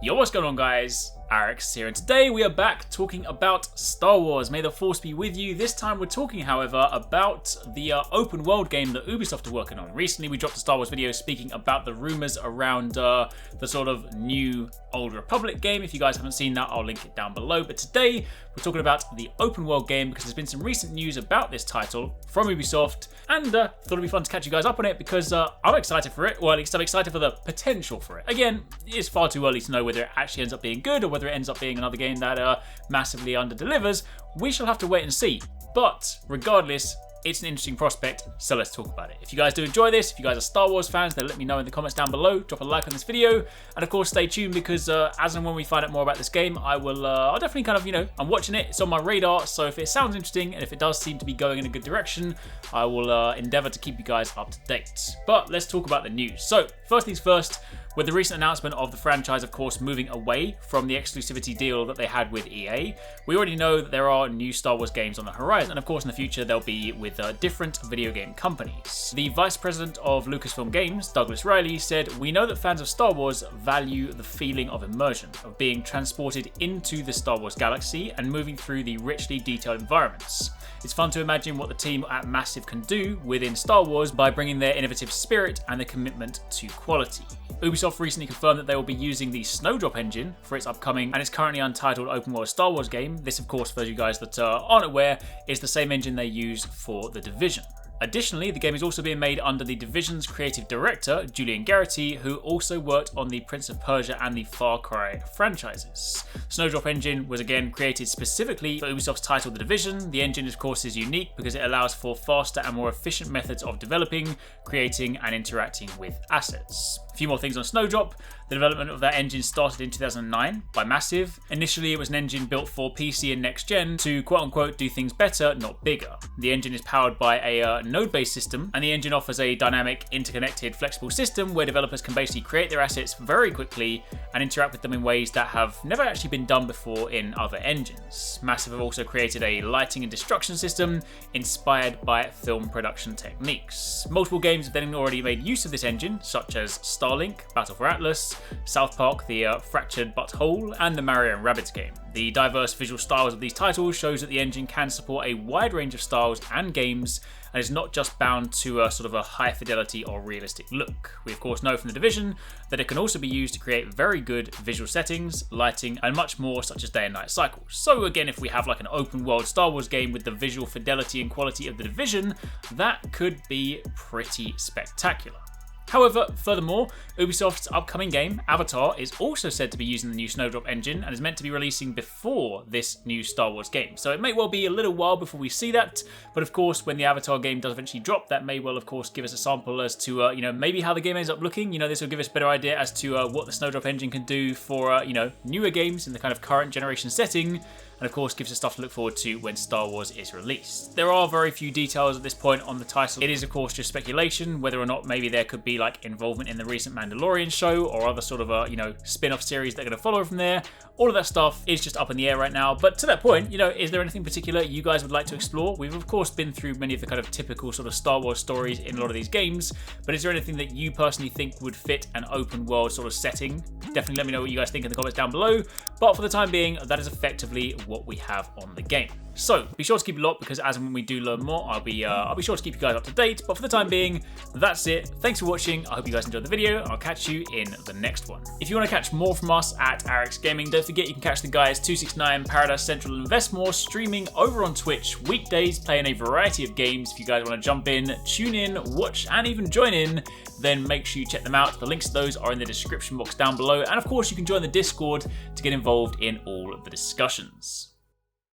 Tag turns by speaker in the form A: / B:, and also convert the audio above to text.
A: Yo, what's going on, guys? HyperX here, and today we are back talking about Star Wars. May the Force be with you. This time we're talking, however, about the open world game that Ubisoft are working on. Recently we dropped a Star Wars video speaking about the rumours around the sort of new Old Republic game. If you guys haven't seen that, I'll link it down below. But today we're talking about the open world game because there's been some recent news about this title from Ubisoft, and thought it'd be fun to catch you guys up on it because I'm excited for it, or at least I'm excited for the potential for it. Again, it's far too early to know whether it actually ends up being good or whether it ends up being another game that massively under-delivers. We shall have to wait and see. But regardless, it's an interesting prospect, so let's talk about it. If you guys do enjoy this, if you guys are Star Wars fans, then let me know in the comments down below. Drop a like on this video, and of course stay tuned because as and when we find out more about this game, I'll definitely kind of, I'm watching it, it's on my radar, so if it sounds interesting and if it does seem to be going in a good direction, I will endeavour to keep you guys up to date. But let's talk about the news. So first things first, with the recent announcement of the franchise, of course, moving away from the exclusivity deal that they had with EA, we already know that there are new Star Wars games on the horizon, and of course in the future they'll be with different video game companies. The Vice President of Lucasfilm Games, Douglas Riley, said, "We know that fans of Star Wars value the feeling of immersion, of being transported into the Star Wars galaxy and moving through the richly detailed environments. It's fun to imagine what the team at Massive can do within Star Wars by bringing their innovative spirit and the commitment to quality." Ubisoft recently confirmed that they will be using the Snowdrop engine for its upcoming and its currently untitled open world Star Wars game. This, of course, for you guys that aren't aware, is the same engine they use for The Division. Additionally, the game is also being made under The Division's creative director, Julian Garrity, who also worked on the Prince of Persia and the Far Cry franchises. Snowdrop engine was again created specifically for Ubisoft's title The Division. The engine, of course, is unique because it allows for faster and more efficient methods of developing, creating, and interacting with assets. A few more things on Snowdrop. The development of that engine started in 2009 by Massive. Initially, it was an engine built for PC and next gen to quote-unquote do things better, not bigger. The engine is powered by a node-based system, and the engine offers a dynamic, interconnected, flexible system where developers can basically create their assets very quickly and interact with them in ways that have never actually been done before in other engines. Massive have also created a lighting and destruction system inspired by film production techniques. Multiple games have then already made use of this engine, such as Starlink, Battle for Atlas, South Park, the Fractured But Whole, and the Mario & Rabbids game. The diverse visual styles of these titles shows that the engine can support a wide range of styles and games, and is not just bound to a sort of a high fidelity or realistic look. We of course know from The Division that it can also be used to create very good visual settings, lighting, and much more, such as day and night cycles. So again, if we have like an open world Star Wars game with the visual fidelity and quality of The Division, that could be pretty spectacular. However, furthermore, Ubisoft's upcoming game, Avatar, is also said to be using the new Snowdrop engine and is meant to be releasing before this new Star Wars game. So it may well be a little while before we see that, but of course, when the Avatar game does eventually drop, that may well, of course, give us a sample as to, maybe how the game ends up looking. This will give us a better idea as to what the Snowdrop engine can do for, newer games in the kind of current generation setting. And of course gives us stuff to look forward to when Star Wars is released. There are very few details at this point on the title. It is of course just speculation whether or not maybe there could be like involvement in the recent Mandalorian show or other sort of spin-off series that are going to follow from there. All of that stuff is just up in the air right now. But to that point, is there anything particular you guys would like to explore? We've of course been through many of the kind of typical sort of Star Wars stories in a lot of these games, but is there anything that you personally think would fit an open world sort of setting? Definitely let me know what you guys think in the comments down below. But for the time being, that is effectively what we have on the game. So be sure to keep it locked because as and when we do learn more, I'll be sure to keep you guys up to date. But for the time being, that's it. Thanks for watching. I hope you guys enjoyed the video, and I'll catch you in the next one. If you want to catch more from us at HyperX Gaming, don't forget you can catch the guys 269, Paradise Central, and Investmore streaming over on Twitch weekdays, playing a variety of games. If you guys want to jump in, tune in, watch, and even join in, then make sure you check them out. The links to those are in the description box down below, and of course you can join the Discord to get involved in all of the discussions.